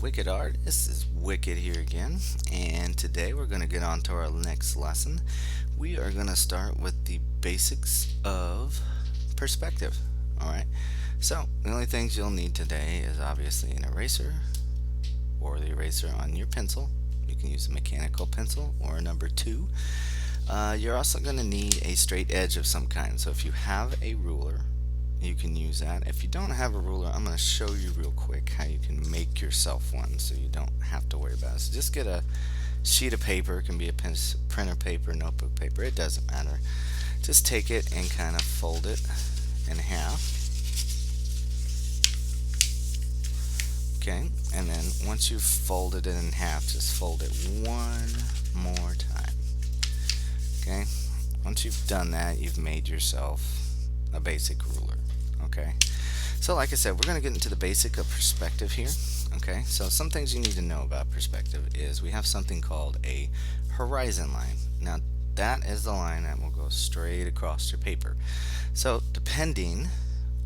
Wicked Art. This is Wicked here again, and today we're going to get on to our next lesson. We are going to start with the basics of perspective. Alright, so the only things you'll need today is obviously an eraser or the eraser on your pencil. You can use a mechanical pencil or a number 2. You're also going to need a straight edge of some kind, so if you have a ruler, you can use that. If you don't have a ruler, I'm going to show you real quick how you can make yourself one so you don't have to worry about it. So just get a sheet of paper. It can be a printer paper, notebook paper, it doesn't matter. Just take it and kind of fold it in half. Okay, and then once you've folded it in half, just fold it one more time. Okay, once you've done that, you've made yourself a basic ruler. Okay, so like I said, we're going to get into the basic of perspective here. Okay, so some things you need to know about perspective is we have something called a horizon line. Now that is the line that will go straight across your paper. So depending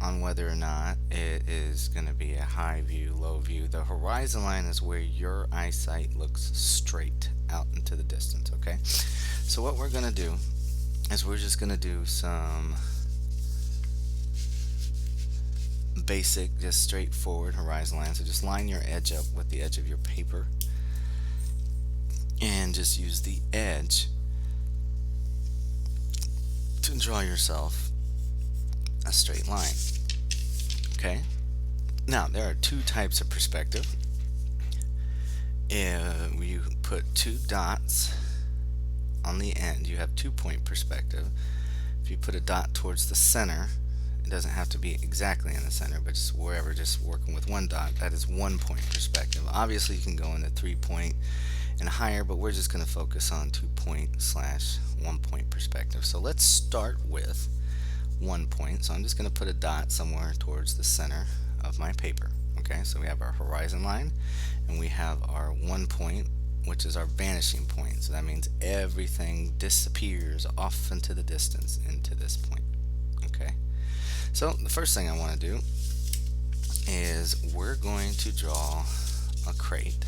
on whether or not it is going to be a high view, low view, the horizon line is where your eyesight looks straight out into the distance. Okay, so what we're going to do is we're just going to do some basic, just straightforward horizon line. So just line your edge up with the edge of your paper and just use the edge to draw yourself a straight line. Okay, now there are two types of perspective. If you put two dots on the end, you have 2-point perspective. If you put a dot towards the center, it doesn't have to be exactly in the center, but just wherever, just working with one dot, that is 1-point perspective. Obviously you can go into 3-point and higher, but we're just going to focus on 2-point / 1-point perspective. So let's start with 1 point. So I'm just going to put a dot somewhere towards the center of my paper. Okay, so we have our horizon line and we have our 1 point, which is our vanishing point. So that means everything disappears off into the distance into this point. Okay, so the first thing I want to do is we're going to draw a crate.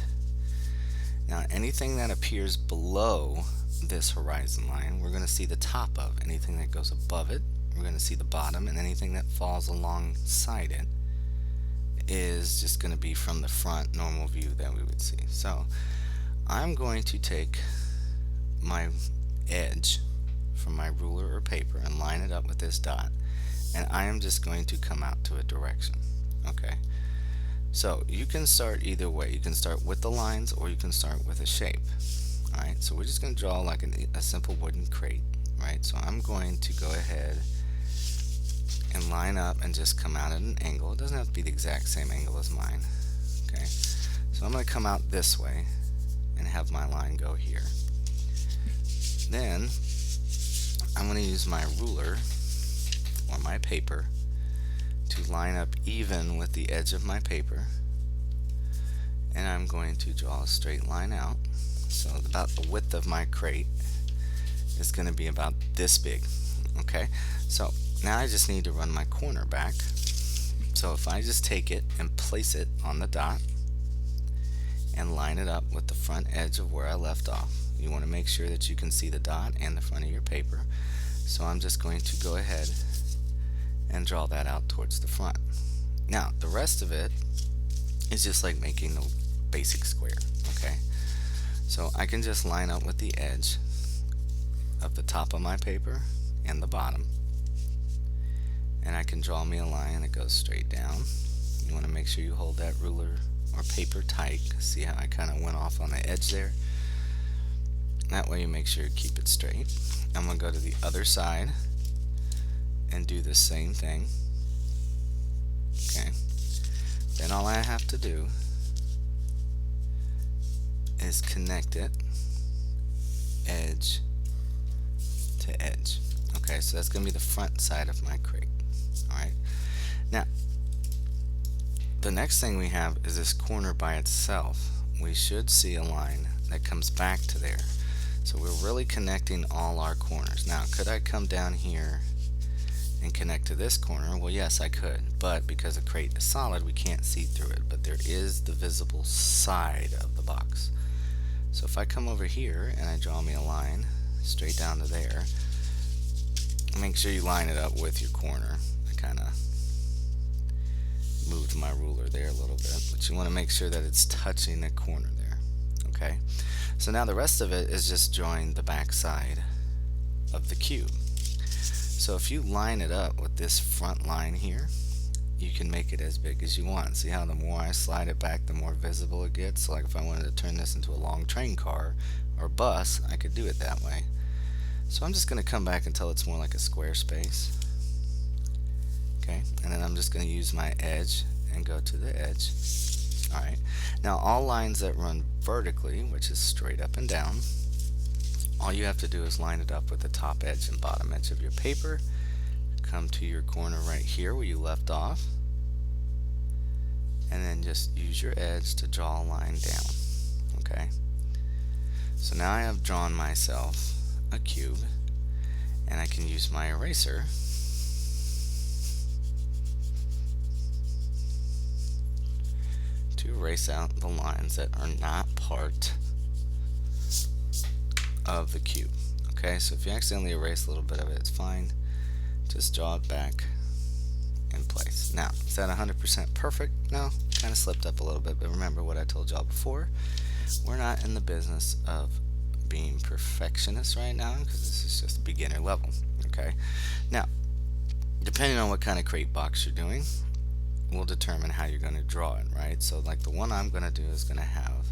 Now anything that appears below this horizon line, we're going to see the top of. Anything that goes above it, we're going to see the bottom, and anything that falls alongside it is just going to be from the front normal view that we would see. So I'm going to take my edge from my ruler or paper and line it up with this dot, and I am just going to come out to a direction. Okay, so you can start either way. You can start with the lines or you can start with a shape. Alright, so we're just going to draw like a simple wooden crate. Right, so I'm going to go ahead and line up and just come out at an angle. It doesn't have to be the exact same angle as mine. Okay, so I'm going to come out this way and have my line go here. Then I'm going to use my ruler or my paper to line up even with the edge of my paper, and I'm going to draw a straight line out. So about the width of my crate is going to be about this big. Okay, so now I just need to run my corner back. So if I just take it and place it on the dot and line it up with the front edge of where I left off, you want to make sure that you can see the dot and the front of your paper. So I'm just going to go ahead and draw that out towards the front. Now the rest of it is just like making the basic square. Okay, so I can just line up with the edge of the top of my paper and the bottom, and I can draw me a line that goes straight down. You want to make sure you hold that ruler or paper tight. See how I kind of went off on the edge there? That way you make sure you keep it straight. I'm going to go to the other side and do the same thing. Okay, then all I have to do is connect it edge to edge. Okay, so that's going to be the front side of my crate. Alright, now the next thing we have is this corner by itself. We should see a line that comes back to there. So we're really connecting all our corners. Now could I come down here and connect to this corner, well, yes, I could, but because the crate is solid, we can't see through it, but there is the visible side of the box. So if I come over here and I draw me a line straight down to there, make sure you line it up with your corner. I kind of moved my ruler there a little bit, but you want to make sure that it's touching the corner there. Okay, so now the rest of it is just drawing the back side of the cube. So if you line it up with this front line here, you can make it as big as you want. See how the more I slide it back, the more visible it gets? So like if I wanted to turn this into a long train car or bus, I could do it that way. So I'm just going to come back until it's more like a square space. Okay, and then I'm just going to use my edge and go to the edge. Alright, now all lines that run vertically, which is straight up and down, all you have to do is line it up with the top edge and bottom edge of your paper. Come to your corner right here where you left off, and then just use your edge to draw a line down. Okay, so now I have drawn myself a cube, and I can use my eraser to erase out the lines that are not part of the cube. Okay, so if you accidentally erase a little bit of it, it's fine. Just draw it back in place. Now, is that 100% perfect? No, kind of slipped up a little bit, but remember what I told y'all before. We're not in the business of being perfectionists right now, because this is just beginner level. Okay, now, depending on what kind of crate box you're doing, will determine how you're going to draw it, right? So like the one I'm going to do is going to have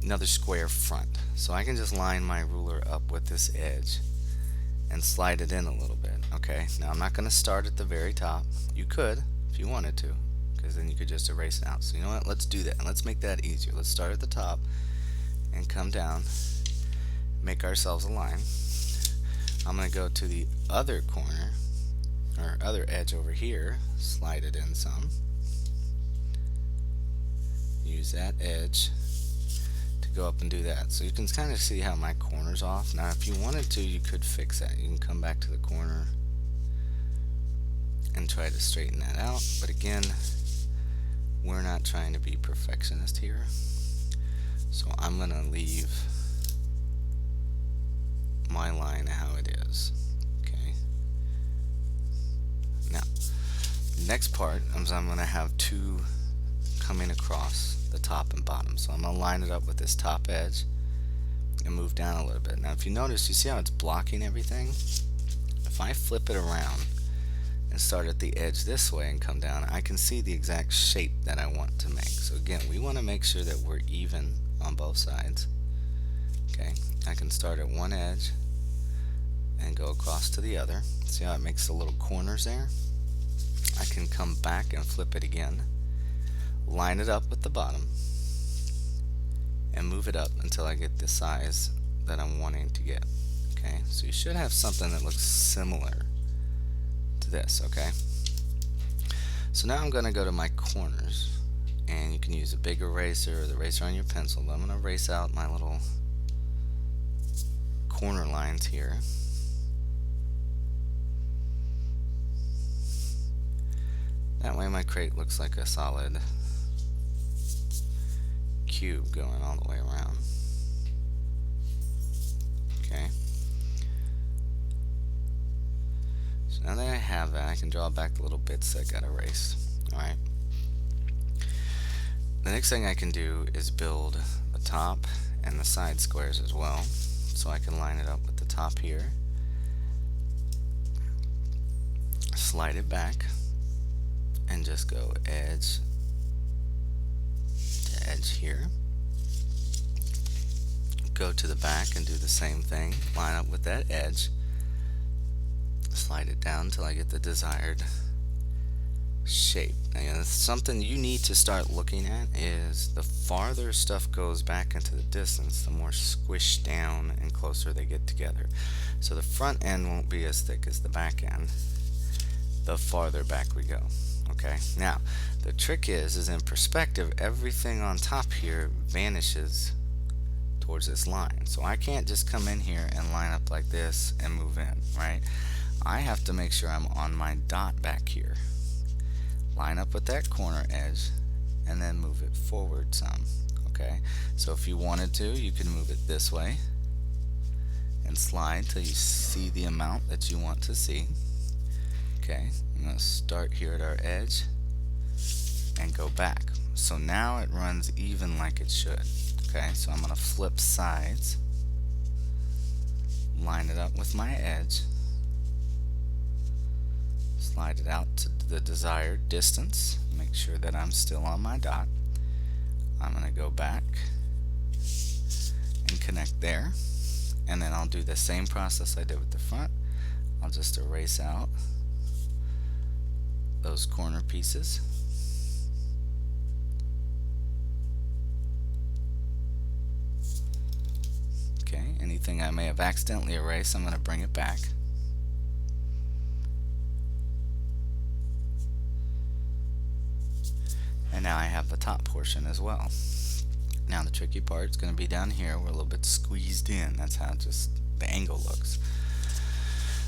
another square front. So I can just line my ruler up with this edge and slide it in a little bit. Okay, now I'm not going to start at the very top. You could if you wanted to, because then you could just erase it out. So you know what, let's do that, and let's make that easier. Let's start at the top and come down, make ourselves a line. I'm going to go to the other corner or other edge over here, slide it in some, use that edge to go up and do that. So you can kind of see how my corner's off. Now if you wanted to, you could fix that. You can come back to the corner and try to straighten that out, but again, we're not trying to be perfectionist here, so I'm going to leave my line how it is. Okay, now next part is I'm going to have two coming across the top and bottom, so I'm going to line it up with this top edge and move down a little bit. Now if you notice, you see how it's blocking everything? If I flip it around and start at the edge this way and come down, I can see the exact shape that I want to make. So again, we want to make sure that we're even on both sides. Okay, I can start at one edge and go across to the other. See how it makes the little corners there? I can come back and flip it again, line it up with the bottom, and move it up until I get the size that I'm wanting to get. Okay, so you should have something that looks similar to this. Okay, so now I'm going to go to my corners, and you can use a big eraser or the eraser on your pencil, but I'm going to erase out my little corner lines here. That way my crate looks like a solid cube going all the way around. Okay, so now that I have that, I can draw back the little bits that got erased. Alright, the next thing I can do is build the top and the side squares as well. So I can line it up with the top here, slide it back, and just go edge to edge here. Go to the back and do the same thing, line up with that edge, slide it down until I get the desired shape. Now, something you need to start looking at is the farther stuff goes back into the distance, the more squished down and closer they get together. So the front end won't be as thick as the back end the farther back we go. Okay, now the trick is in perspective, everything on top here vanishes towards this line. So I can't just come in here and line up like this and move in, right? I have to make sure I'm on my dot back here. Line up with that corner edge and then move it forward some. Okay, so if you wanted to, you can move it this way and slide till you see the amount that you want to see. Okay, I'm going to start here at our edge and go back. So now it runs even like it should. Okay, so I'm going to flip sides, line it up with my edge, slide it out to the desired distance, make sure that I'm still on my dot. I'm going to go back and connect there, and then I'll do the same process I did with the front. I'll just erase out those corner pieces. Okay, anything I may have accidentally erased, I'm going to bring it back. And now I have the top portion as well. Now the tricky part is going to be down here. We're a little bit squeezed in. That's how just the angle looks.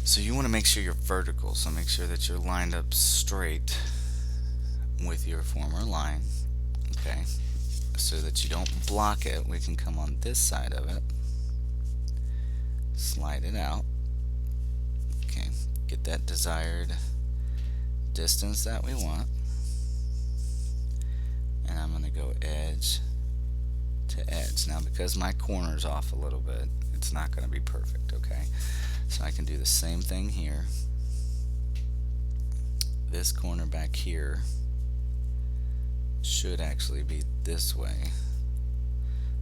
So you want to make sure you're vertical. So make sure that you're lined up straight with your former line. Okay, so that you don't block it. We can come on this side of it, slide it out. Okay, get that desired distance that we want. And I'm going to go edge to edge. Now because my corner's off a little bit, it's not going to be perfect, okay? So I can do the same thing here. This corner back here should actually be this way.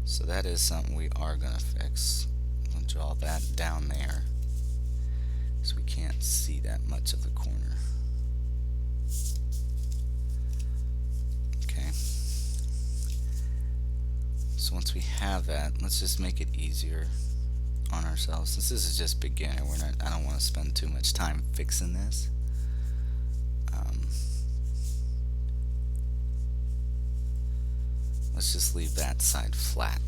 So that is something we are going to fix. We'll draw that down there so we can't see that much of the corner. So once we have that, let's just make it easier on ourselves. Since this is just beginner, I don't want to spend too much time fixing this. Let's just leave that side flat.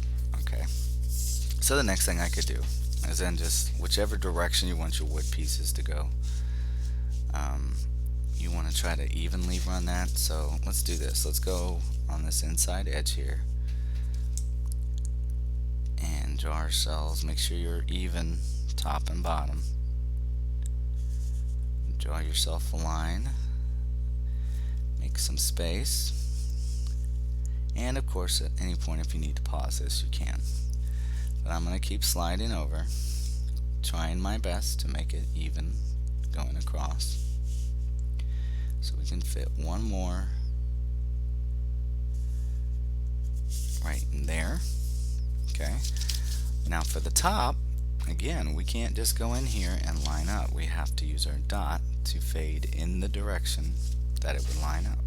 Okay. So the next thing I could do is then just whichever direction you want your wood pieces to go. You want to try to evenly run that. So let's do this. Let's go on this inside edge here. And draw ourselves, make sure you're even top and bottom. Draw yourself a line, make some space, and of course at any point if you need to pause this you can. But I'm going to keep sliding over, trying my best to make it even going across. So we can fit one more right in there. Okay, now for the top, again, we can't just go in here and line up. We have to use our dot to fade in the direction that it would line up.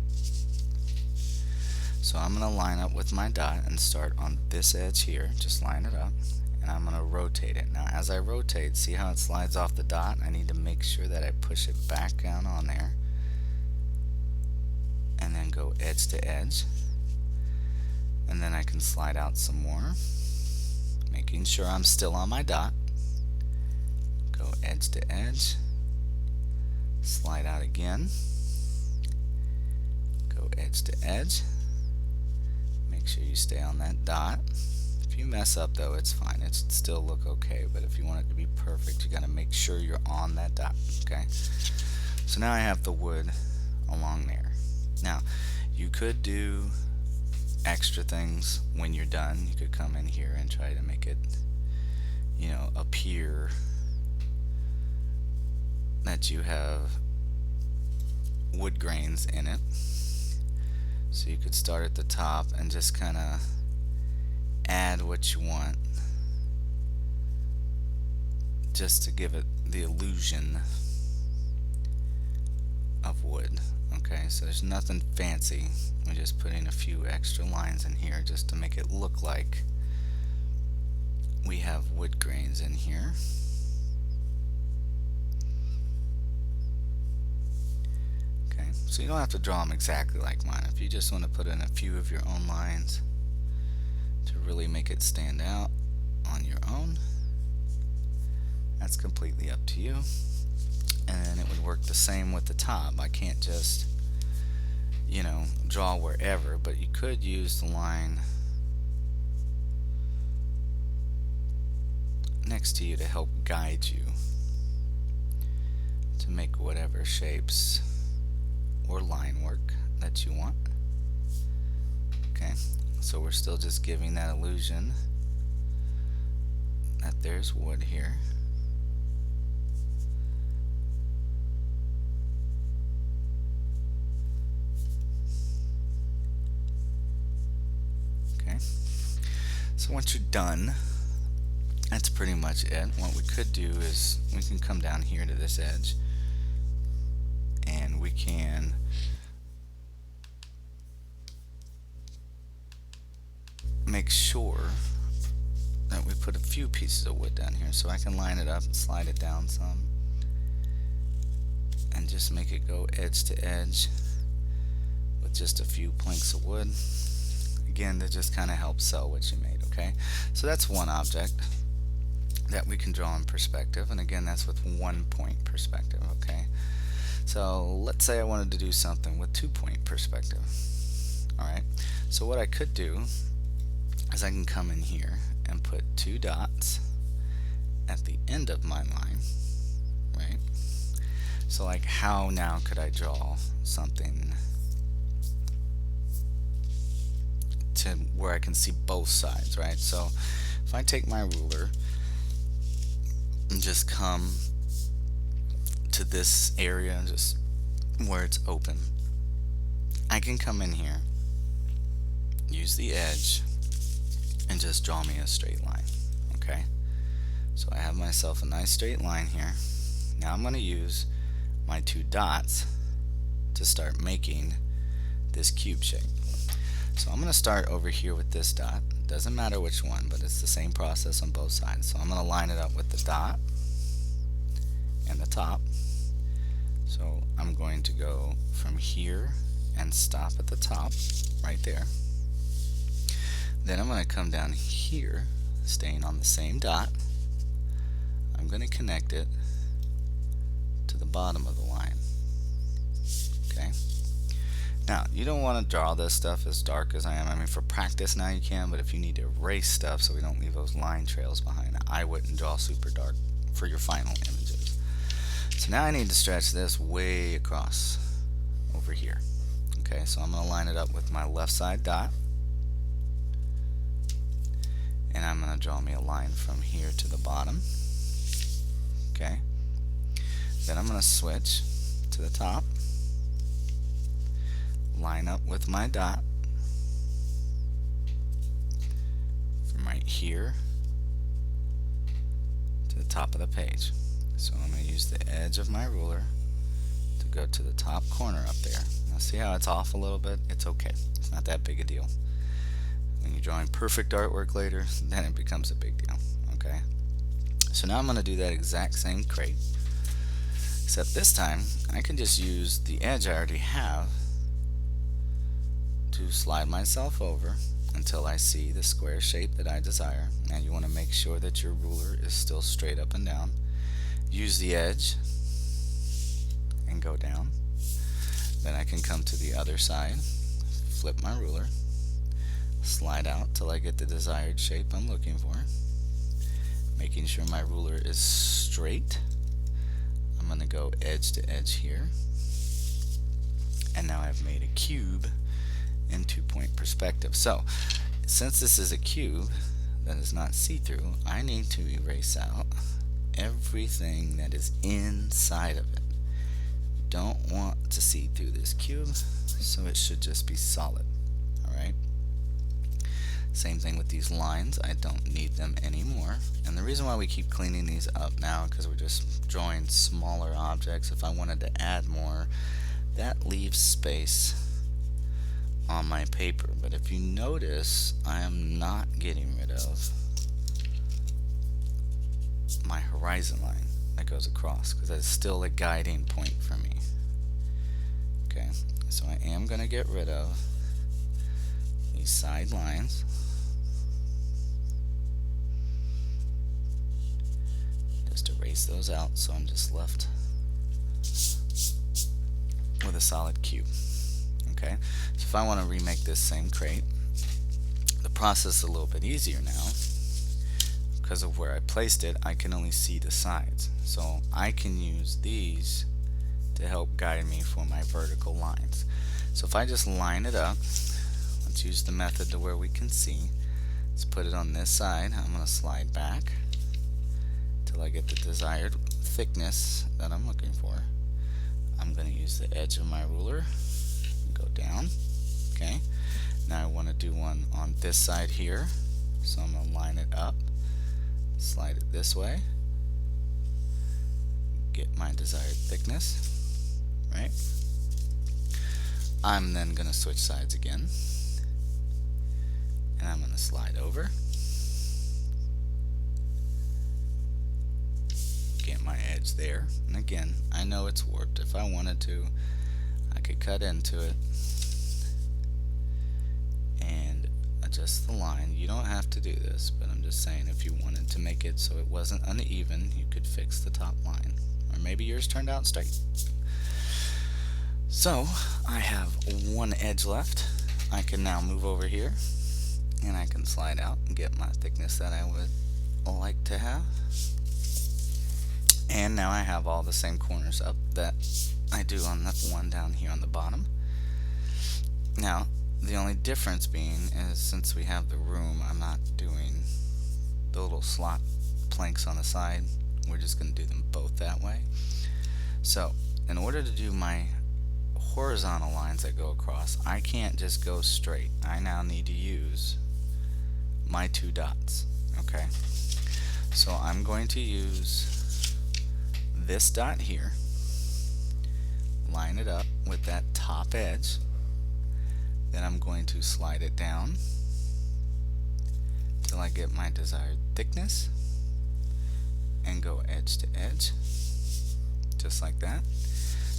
So I'm going to line up with my dot and start on this edge here, just line it up, and I'm going to rotate it. Now as I rotate, see how it slides off the dot? I need to make sure that I push it back down on there, and then go edge to edge, and then I can slide out some more, making sure I'm still on my dot. Go edge to edge, slide out again, go edge to edge, make sure you stay on that dot. If you mess up though, it's fine, it should still look okay, but if you want it to be perfect, you got to make sure you're on that dot. Okay, so now I have the wood along there. Now you could do extra things when you're done. You could come in here and try to make it, you know, appear that you have wood grains in it. So you could start at the top and just kind of add what you want, just to give it the illusion of wood. Okay, so there's nothing fancy. We're just putting a few extra lines in here just to make it look like we have wood grains in here. Okay, so you don't have to draw them exactly like mine. If you just want to put in a few of your own lines to really make it stand out on your own, that's completely up to you. and then it would work the same with the top. I can't just, draw wherever, but you could use the line next to you to help guide you to make whatever shapes or line work that you want. Okay, so we're still just giving that illusion that there's wood here. Okay, so once you're done, that's pretty much it. What we could do is we can come down here to this edge and we can make sure that we put a few pieces of wood down here, so I can line it up and slide it down some and just make it go edge to edge with just a few planks of wood, again, to just kind of help sell what you made. Okay, so that's one object that we can draw in perspective, and again, that's with 1 point perspective. Okay, so let's say I wanted to do something with 2 point perspective. Alright, so what I could do is I can come in here and put 2 dots at the end of my line, right? So like, how now could I draw something to where I can see both sides, right? So if I take my ruler and just come to this area, just where it's open, I can come in here, use the edge, and just draw me a straight line. Okay, so I have myself a nice straight line here. Now I'm going to use my 2 dots to start making this cube shape. So I'm going to start over here with this dot. Doesn't matter which one, but it's the same process on both sides. So I'm going to line it up with the dot and the top. So I'm going to go from here and stop at the top right there. Then I'm going to come down here, staying on the same dot. I'm going to connect it to the bottom of the line. Okay. Now, you don't want to draw this stuff as dark as I am. I mean, for practice now you can, but if you need to erase stuff so we don't leave those line trails behind, I wouldn't draw super dark for your final images. So now I need to stretch this way across over here. Okay, so I'm going to line it up with my left side dot. And I'm going to draw me a line from here to the bottom. Okay. Then I'm going to switch to the top, line up with my dot from right here to the top of the page. So I'm going to use the edge of my ruler to go to the top corner up there. Now see how it's off a little bit? It's okay. It's not that big a deal. When you're drawing perfect artwork later, then it becomes a big deal. Okay, so now I'm going to do that exact same crate, except this time I can just use the edge I already have to slide myself over until I see the square shape that I desire. Now you want to make sure that your ruler is still straight up and down. Use the edge and go down. Then I can come to the other side, flip my ruler, slide out till I get the desired shape I'm looking for, making sure my ruler is straight. I'm going to go edge to edge here, and now I've made a cube in 2 point perspective. So since this is a cube that is not see-through, I need to erase out everything that is inside of it. Don't want to see through this cube, so it should just be solid. Alright, same thing with these lines. I don't need them anymore, and the reason why we keep cleaning these up now because we're just drawing smaller objects. If I wanted to add more, that leaves space on my paper. But if you notice, I am not getting rid of my horizon line that goes across, because that's still a guiding point for me. Okay, so I am going to get rid of these side lines. Just erase those out, so I'm just left with a solid cube. Okay, so if I want to remake this same crate, the process is a little bit easier now. Because of where I placed it, I can only see the sides. So I can use these to help guide me for my vertical lines. So if I just line it up, let's use the method to where we can see. Let's put it on this side. I'm going to slide back till I get the desired thickness that I'm looking for. I'm going to use the edge of my ruler and go down. Okay. Now I want to do one on this side here. So I'm going to line it up, slide it this way, get my desired thickness, right? I'm then going to switch sides again, and I'm going to slide over, get my edge there, and again, I know it's warped. If I wanted to, I could cut into it and adjust the line. You don't have to do this, but I'm just saying if you wanted to make it so it wasn't uneven, you could fix the top line. Or maybe yours turned out straight. So I have one edge left. I can now move over here and I can slide out and get my thickness that I would like to have. And now I have all the same corners up that I do on the one down here on the bottom. Now the only difference being is since we have the room, I'm not doing the little slot planks on the side. We're just going to do them both that way. So in order to do my horizontal lines that go across, I can't just go straight. I now need to use my two dots. Okay, so I'm going to use this dot here, line it up with that top edge. Then I'm going to slide it down till I get my desired thickness and go edge to edge, just like that.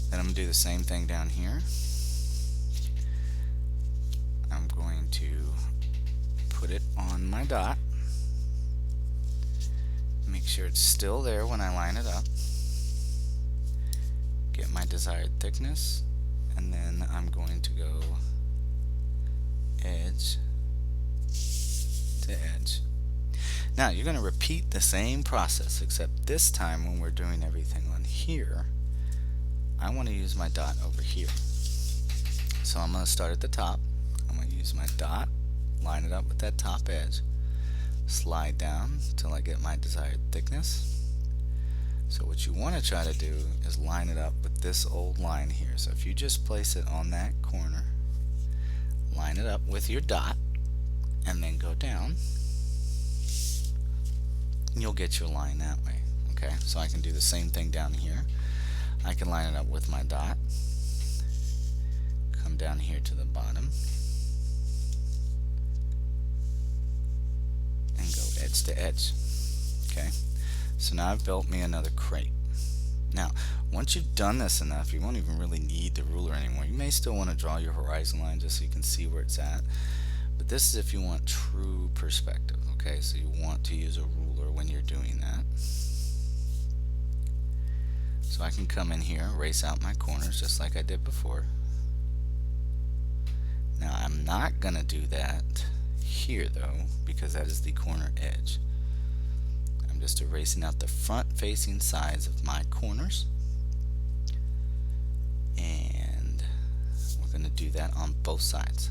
Then I'm going to do the same thing down here. I'm going to put it on my dot, make sure it's still there when I line it up, get my desired thickness, and then I'm going to go edge to edge. Now you're going to repeat the same process, except this time when we're doing everything on here, I want to use my dot over here. So I'm going to start at the top. I'm going to use my dot, line it up with that top edge, slide down till I get my desired thickness. So what you want to try to do is line it up with this old line here. So if you just place it on that corner, line it up with your dot, and then go down, you'll get your line that way. Okay, so I can do the same thing down here. I can line it up with my dot, come down here to the bottom, and go edge to edge. Okay, so now I've built me another crate. Now, once you've done this enough, you won't even really need the ruler anymore. You may still want to draw your horizon line just so you can see where it's at. But this is if you want true perspective, okay? So you want to use a ruler when you're doing that. So I can come in here, erase out my corners just like I did before. Now I'm not going to do that here though, because that is the corner edge. I'm just erasing out the front facing sides of my corners, and we're going to do that on both sides.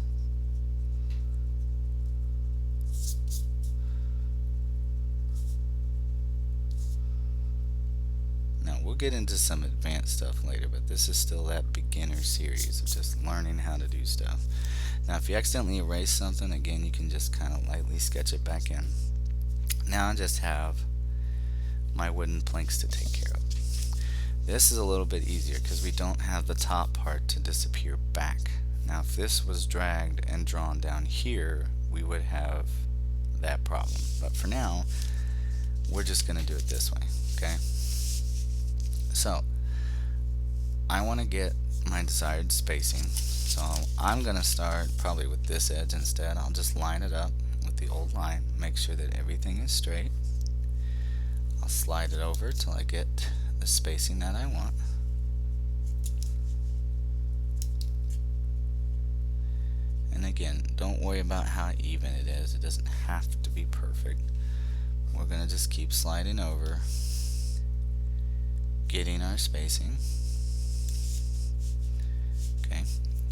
Now we'll get into some advanced stuff later, but this is still that beginner series of just learning how to do stuff. Now if you accidentally erase something, again you can just kind of lightly sketch it back in. Now I just have my wooden planks to take care of. This is a little bit easier because we don't have the top part to disappear back. Now if this was dragged and drawn down here, we would have that problem. But for now, we're just going to do it this way. Okay? So I want to get my desired spacing. So I'm going to start probably with this edge instead. I'll just line it up with the old line, make sure that everything is straight. I'll slide it over till I get the spacing that I want. again, don't worry about how even it is. It doesn't have to be perfect. We're going to just keep sliding over, getting our spacing. Okay,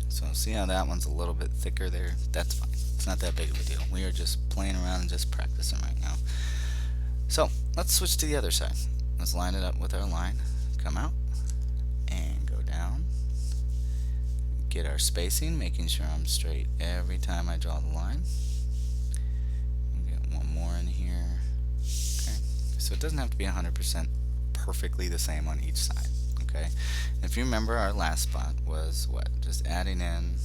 so see how that one's a little bit thicker there? That's fine. It's not that big of a deal. We are just playing around and just practicing right now. So let's switch to the other side. Let's line it up with our line. Come out and go down. Get our spacing, making sure I'm straight every time I draw the line. Get one more in here. Okay, so it doesn't have to be 100% perfectly the same on each side. Okay, and if you remember, our last spot was what? Just adding in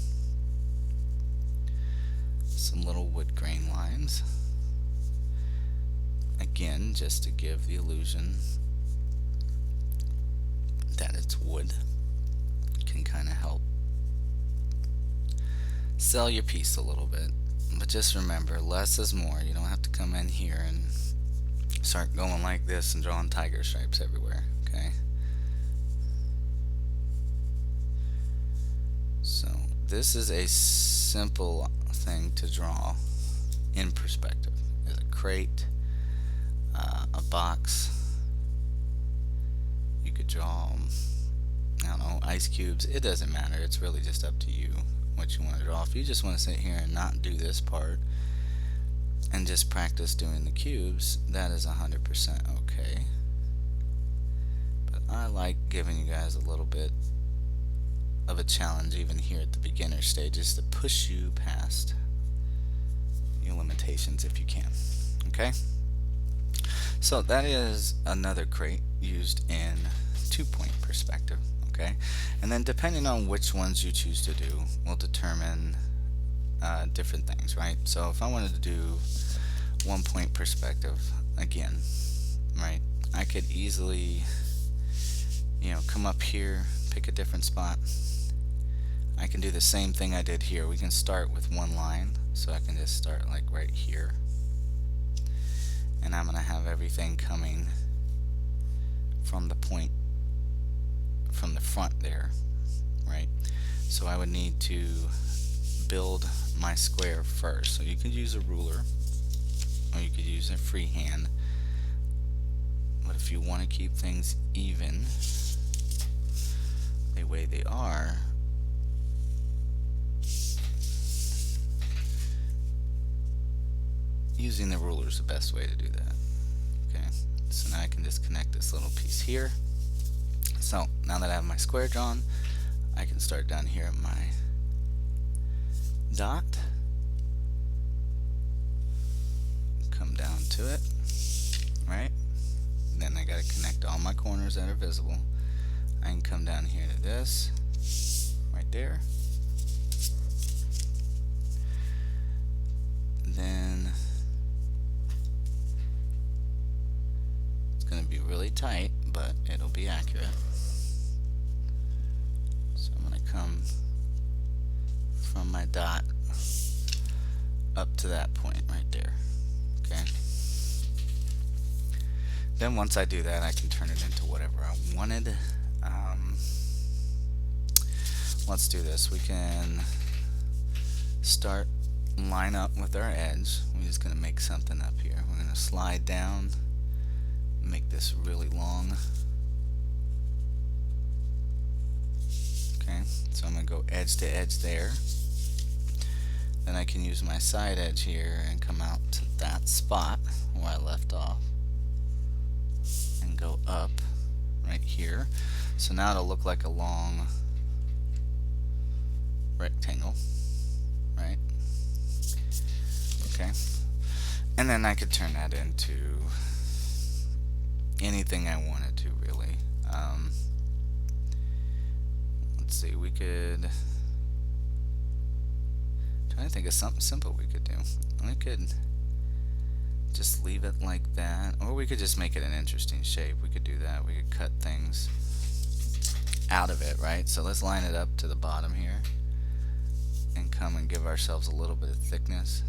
some little wood grain lines. Again, just to give the illusion that it's wood. Can kind of help sell your piece a little bit. But just remember, less is more. You don't have to come in here and start going like this and drawing tiger stripes everywhere. Okay, so this is a simple thing to draw in perspective. There's a crate, a box. You could draw, I don't know, ice cubes. It doesn't matter. It's really just up to you what you want to draw. If you just want to sit here and not do this part and just practice doing the cubes, that is 100% okay. But I like giving you guys a little bit of a challenge even here at the beginner stages to push you past your limitations if you can. Okay? So that is another crate used in 2-point perspective. Okay, and then depending on which ones you choose to do will determine different things, right? So if I wanted to do 1-point perspective again, right, I could easily, come up here, pick a different spot. I can do the same thing I did here. We can start with one line, so I can just start like right here, and I'm gonna have everything coming from the point from the front there, right? So I would need to build my square first. So you could use a ruler or you could use a freehand, but if you want to keep things even the way they are, using the ruler is the best way to do that. Okay, so now I can just connect this little piece here. So now that I have my square drawn, I can start down here at my dot, come down to it, right? Then I gotta connect all my corners that are visible. I can come down here to this, right there. Then it's gonna be really tight, but it'll be accurate. So I'm going to come from my dot up to that point right there. Okay. Then once I do that, I can turn it into whatever I wanted. Let's do this. We can start line up with our edge. We're just going to make something up here. We're going to slide down, make this really long. Okay, so I'm going to go edge to edge there. Then I can use my side edge here and come out to that spot where I left off and go up right here. So now it'll look like a long rectangle, right? Okay, and then I could turn that into anything I wanted to, really. Let's see, we could try to think of something simple we could do. We could just leave it like that, or we could just make it an interesting shape. We could do that. We could cut things out of it, right? So let's line it up to the bottom here and come and give ourselves a little bit of thickness.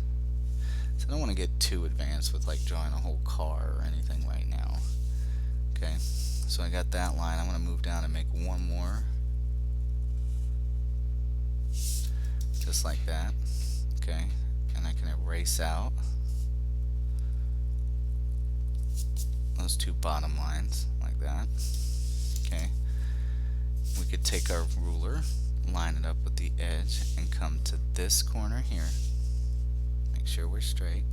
So I don't want to get too advanced with like drawing a whole car or anything right now. Okay, so I got that line. I'm going to move down and make one more, just like that. Okay, and I can erase out those two bottom lines like that. Okay, we could take our ruler, line it up with the edge, and come to this corner here. Make sure we're straight.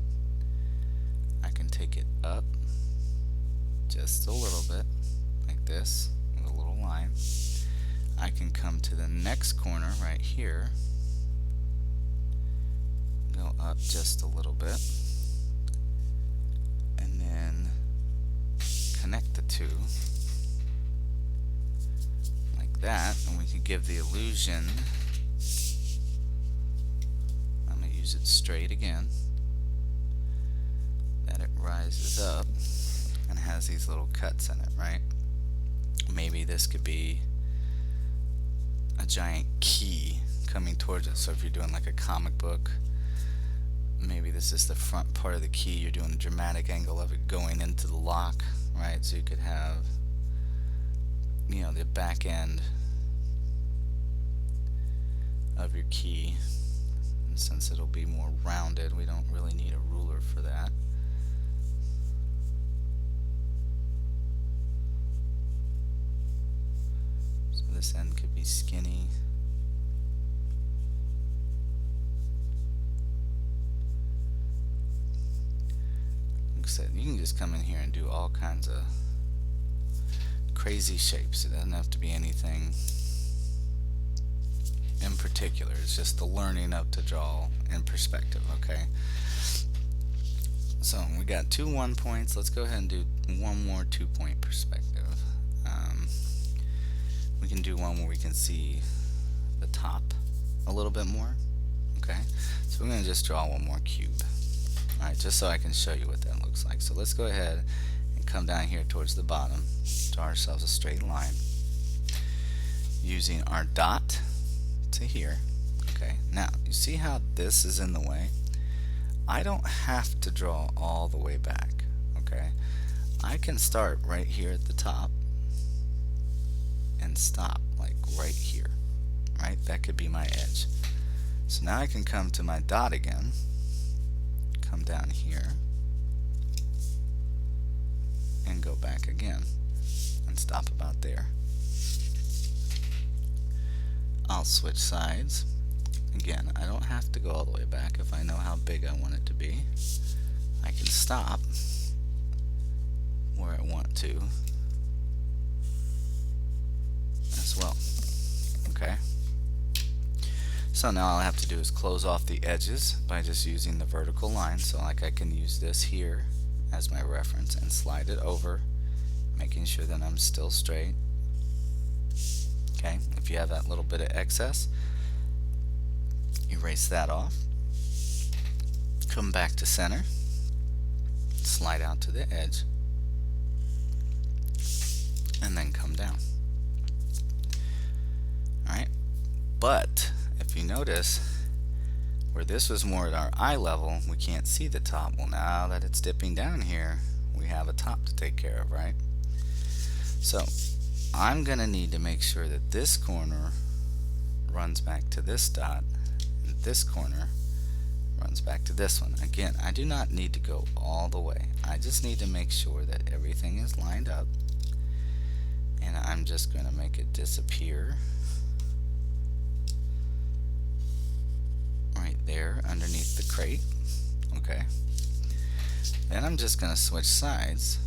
I can take it up just a little bit, like this, with a little line. I can come to the next corner right here, go up just a little bit, and then connect the two like that, and we can give the illusion, I'm going to use it straight again, that it rises up and has these little cuts in it, right? Maybe this could be a giant key coming towards it. So if you're doing like a comic book, maybe this is the front part of the key, you're doing a dramatic angle of it going into the lock, right? So you could have, you know, the back end of your key, and since it'll be more rounded, we don't really need a ruler for that. So this end could be skinny. Like I said, you can just come in here and do all kinds of crazy shapes. It doesn't have to be anything in particular. It's just the learning of to draw in perspective, okay? So we got 2 1 points. Let's go ahead and do one more 2-point perspective. We can do one where we can see the top a little bit more, okay? So we're going to just draw one more cube, alright, just so I can show you what that looks like. So let's go ahead and come down here towards the bottom, draw ourselves a straight line using our dot to here. Okay, now you see how this is in the way? I don't have to draw all the way back, okay? I can start right here at the top and stop like right here, right? That could be my edge. So now I can come to my dot again, come down here, and go back again and stop about there. I'll switch sides. Again, I don't have to go all the way back if I know how big I want it to be. I can stop where I want to as well. Okay? So now all I have to do is close off the edges by just using the vertical line. So like I can use this here as my reference and slide it over, making sure that I'm still straight. Okay, if you have that little bit of excess, erase that off, come back to center, slide out to the edge, and then come down. Alright, but if you notice where this was more at our eye level, we can't see the top. Well, now that it's dipping down here, we have a top to take care of, right? So I'm going to need to make sure that this corner runs back to this dot, and this corner runs back to this one. Again, I do not need to go all the way. I just need to make sure that everything is lined up, and I'm just going to make it disappear right there underneath the crate. Okay. Then I'm just going to switch sides,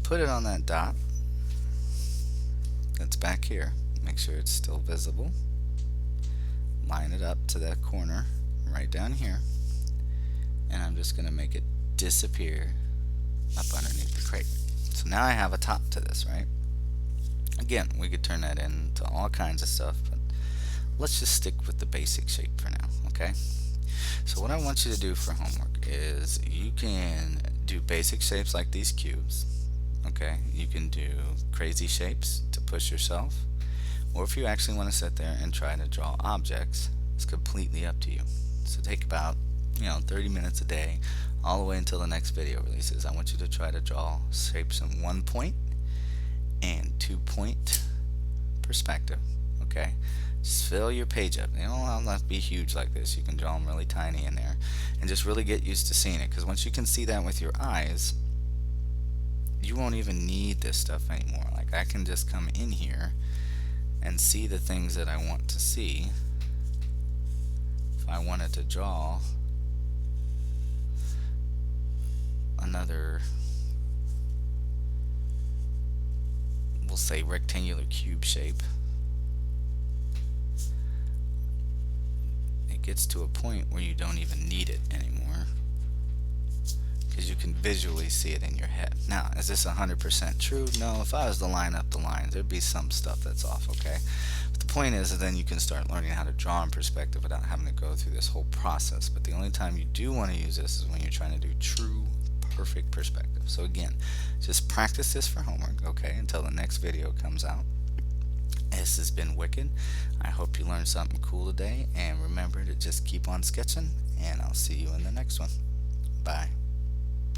put it on that dot that's back here, make sure it's still visible, line it up to that corner right down here, and I'm just going to make it disappear up underneath the crate. So now I have a top to this, right? Again, we could turn that into all kinds of stuff, but let's just stick with the basic shape for now, okay? So what I want you to do for homework is you can do basic shapes like these cubes, okay? You can do crazy shapes to push yourself, or if you actually want to sit there and try to draw objects, it's completely up to you. So take about 30 minutes a day all the way until the next video releases. I want you to try to draw shapes in 1-point and 2-point perspective, okay? Just fill your page up. They don't have to be huge like this. You can draw them really tiny in there, and just really get used to seeing it. Because once you can see that with your eyes, you won't even need this stuff anymore. Like, I can just come in here and see the things that I want to see. If I wanted to draw another, we'll say, rectangular cube shape, it gets to a point where you don't even need it anymore, because you can visually see it in your head. Now, is this 100% true? No. If I was to line up the lines, there'd be some stuff that's off, okay? But the point is that then you can start learning how to draw in perspective without having to go through this whole process. But the only time you do want to use this is when you're trying to do true, perfect perspective. So again, just practice this for homework, okay, until the next video comes out. This has been Wicked. I hope you learned something cool today, and remember to just keep on sketching, and I'll see you in the next one. Bye.